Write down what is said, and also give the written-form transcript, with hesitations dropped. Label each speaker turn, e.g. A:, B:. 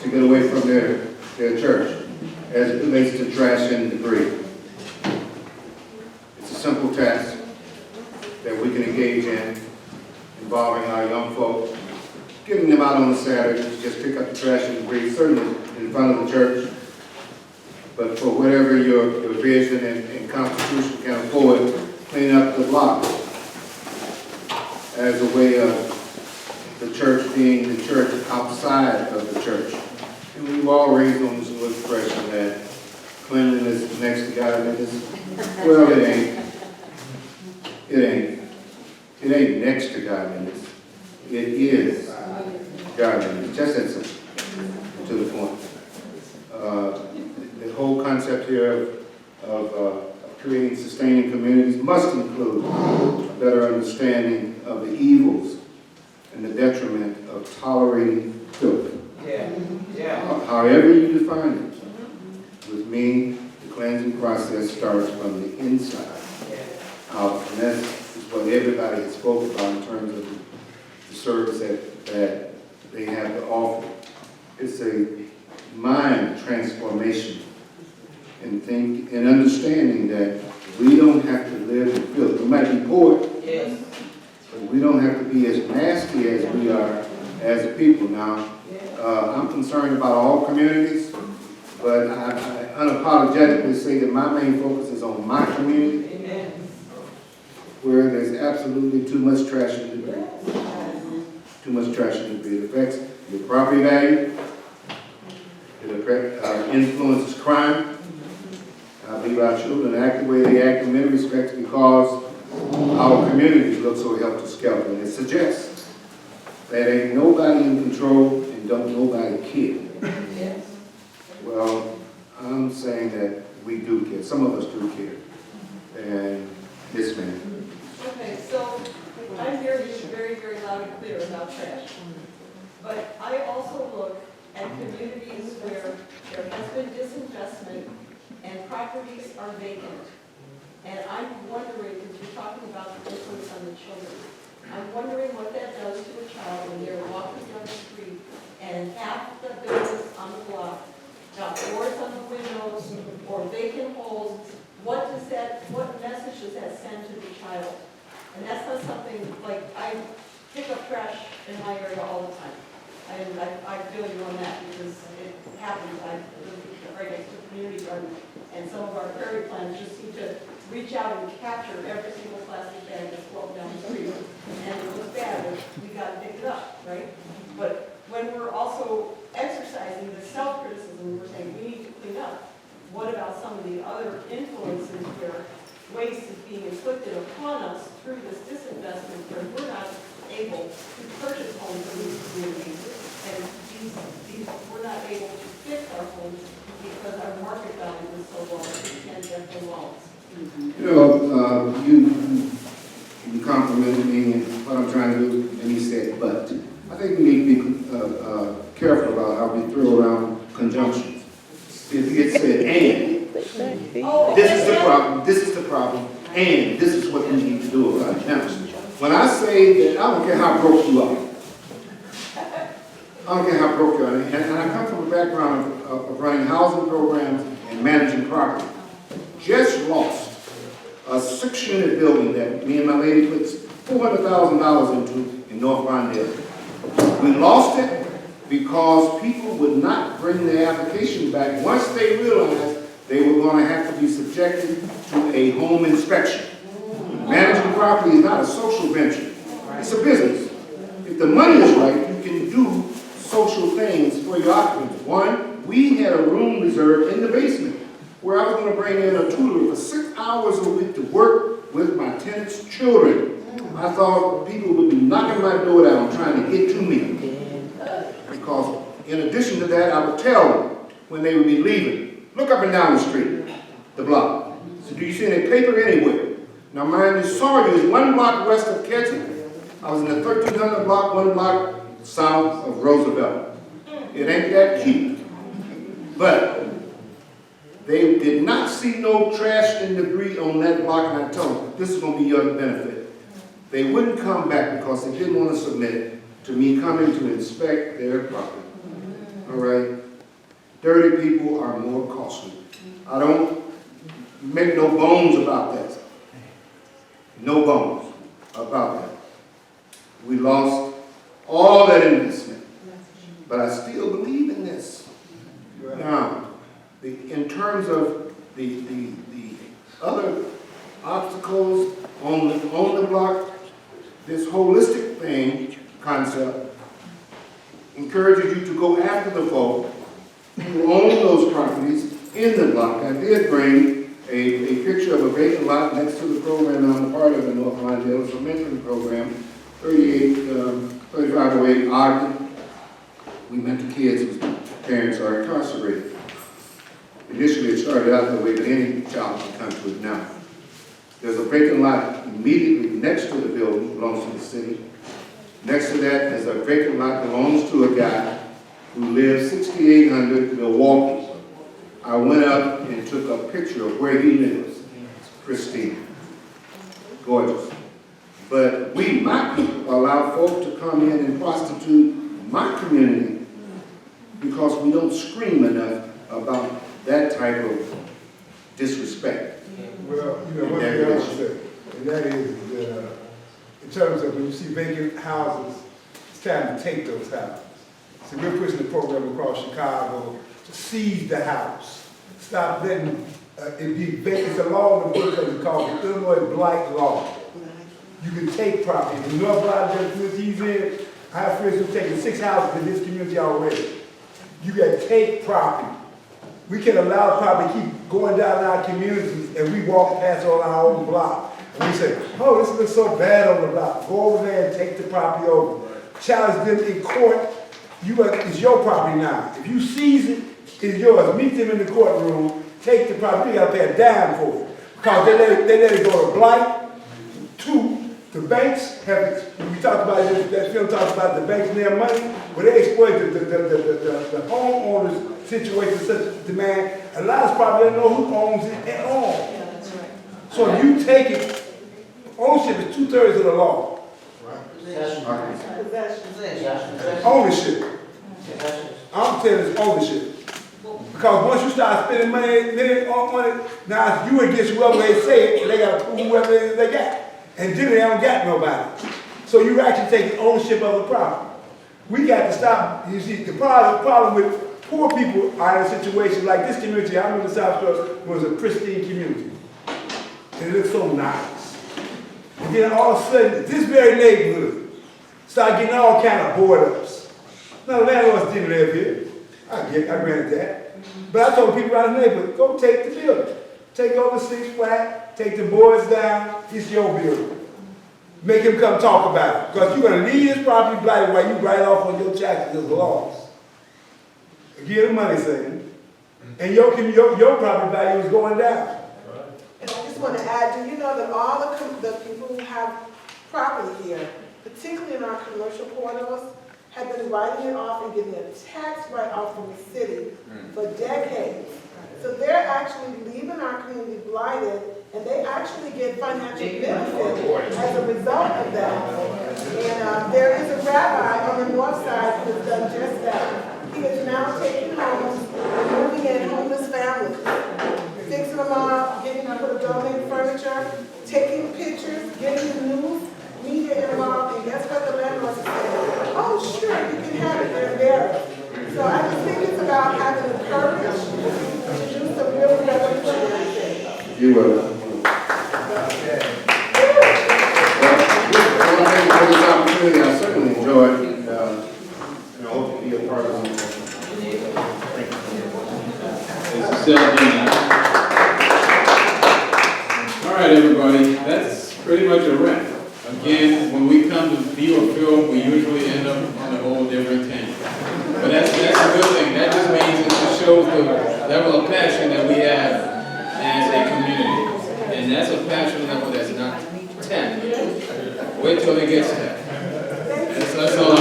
A: to get away from their church as it relates to trash and debris. It's a simple task that we can engage in involving our young folk, getting them out on a Saturday to just pick up the trash and debris, certainly in front of the church. But for whatever your vision and constitution can afford, clean up the block as a way of the church being the church outside of the church. And we've all raised on this little expression that cleanliness is next to godliness. Well, it ain't. It ain't. It ain't next to godliness. It is godliness. Just that simple. To the point. The whole concept here of creating sustaining communities must include a better understanding of the evils and the detriment of tolerating filth. However you define it. With me, the cleansing process starts from the inside out, and that is what everybody has spoken about in terms of the service that they have to offer. It's a mind transformation and think and understanding that we don't have to live in filth. We might be poor, but we don't have to be as nasty as we are as a people. Now, I'm concerned about all communities, but I unapologetically say that my main focus is on my community, where there's absolutely too much trash and debris. Too much trash and debris. It affects your property value. It influences crime. I believe our children act the way they act in many respects because our communities look so helter-skelter. And it suggests that ain't nobody in control and don't nobody care. Well, I'm saying that we do care. Some of us do care. And yes, ma'am.
B: Okay, so I'm hearing you very, very loud and clear about trash. But I also look at communities where there has been disinvestment and properties are vacant. And I'm wondering, because you're talking about the influence on the children, I'm wondering what that does to a child when they're walking down the street and half the buildings on the block got boards on the windows or vacant holes. What message does that send to the child? And that's not something, like, I pick up trash in my area all the time. And I feel you on that because it happens. I live right next to the community garden, and some of our prairie plants just seem to reach out and capture every single plastic bag that's floating down the street. And it was bad, but we got to pick it up, right? But when we're also exercising the self-criticism, we're saying we need to clean up. What about some of the other influences where waste is being inflicted upon us through this disinvestment, where we're not able to purchase homes in these communities, and we're not able to fix our homes because our market value is so low, we can't get the loans.
A: You know, you complimented me and what I'm trying to do, and you said, but. I think we need to be careful about how we throw around conjunctions. It said, and. This is the problem, this is the problem, and this is what we need to do about it. Now, when I say that I don't care how broke you are, I don't care how broke you are, and I come from a background of running housing programs and managing property. Just lost a 6-unit building that me and my lady put $400,000 into in North Rondale. We lost it because people would not bring their application back once they realized they were going to have to be subjected to a home inspection. Managing property is not a social venture. It's a business. If the money is right, you can do social things for your occupants. One, we had a room reserved in the basement where I was going to bring in a tutor for 6 hours a week to work with my tenants' children. I thought people would be knocking my door down trying to get to me. Because in addition to that, I would tell them when they would be leaving, look up and down the street, the block. So do you see any paper anywhere? Now mind you, Sawyer is 1 block west of Ketchum. I was in the 1300 block, 1 block south of Roosevelt. It ain't that cheap. But they did not see no trash and debris on that block, and I told them, this is going to be your benefit. They wouldn't come back because they didn't want to submit to me coming to inspect their property. all right? Dirty people are more costly. I don't make no bones about that. No bones about that. We lost all that investment, but I still believe in this. Now, in terms of the other obstacles on the block, this holistic thing, concept, encourages you to go after the folk who own those properties in the block. I did bring a picture of a vacant lot next to the program I'm a part of the North Lindale. It's a mentoring program, 3508 Ogden. We mentor kids whose parents are incarcerated. Initially, it started out that way, but any child can come to it now. There's a vacant lot immediately next to the building, belongs to the city. Next to that is a vacant lot that belongs to a guy who lives 6800 Milwaukee. I went up and took a picture of where he lives. Pristine. Gorgeous. But we, my people, allow folk to come in and prostitute my community because we don't scream enough about that type of disrespect.
C: Well, you know, one thing I would say, and that is that in terms of when you see vacant houses, it's time to take those houses. So we're pushing the program across Chicago to seize the house. Stop letting it be vacant. It's a law in the book that is called the Illinois Blight Law. You can take property. The North Lindale community he's in, I have friends who've taken 6 houses in this community already. You can take property. We can allow property to keep going down in our communities and we walk past on our own block. And we say, oh, this looks so bad on the block. Go over there and take the property over. Challenge them in court. It's your property now. If you seize it, it's yours. Meet them in the courtroom. Take the property. You got to pay a dime for it. Because they let it go to blight. 2, the banks have, we talked about it, that film talks about the banks and their money, where they exploit the homeowners situation such a demand. A lot of property, they don't know who owns it at all.
B: Yeah, that's right.
C: So if you take it, ownership is 2/3 of the law. Ownership. I'm telling you, it's ownership. Because once you start spending money on it, now it's you against whoever they say it, and they got to prove whoever it is they got. And then they don't got nobody. So you're actually taking ownership of the property. We got to stop. You see, the problem with poor people are in a situation like this community. I'm in the South Shore, was a pristine community. And it looked so nice. And then all of a sudden, this very neighborhood started getting all kind of board-ups. Now, the landlords didn't live here. I granted that. But I told people around the neighborhood, go take the building. Take over 6 flat, take the boards down, it's your building. Make him come talk about it. Because you're going to leave his property blighted while you write off on your taxes as a loss. Get the money saving. And your property value is going down.
D: And I just want to add, do you know that all the people who have property here, particularly in our commercial corridors, have been writing it off and getting a tax write-off from the city for decades. So they're actually leaving our community blighted, and they actually get financial benefit as a result of that. And there is a rabbi on the north side who has done just that. He is now taking homes and moving in homeless families, fixing them up, getting them to donate furniture, taking pictures, getting the news media involved, and guess what the landlords are saying? Oh, sure, you can have it, they're there. So I just think it's about having the courage to do some real revolutionary things.
A: You will. For this opportunity, I certainly enjoyed, and I hope to be a part of it. Thank
E: you. All right, everybody, that's pretty much a wrap. Again, when we come to view a film, we usually end up on a whole different tangent. But that's a good thing. That just means it just shows the level of passion that we have as a community. And that's a passion level that's not 10. Wait till it gets there. That's all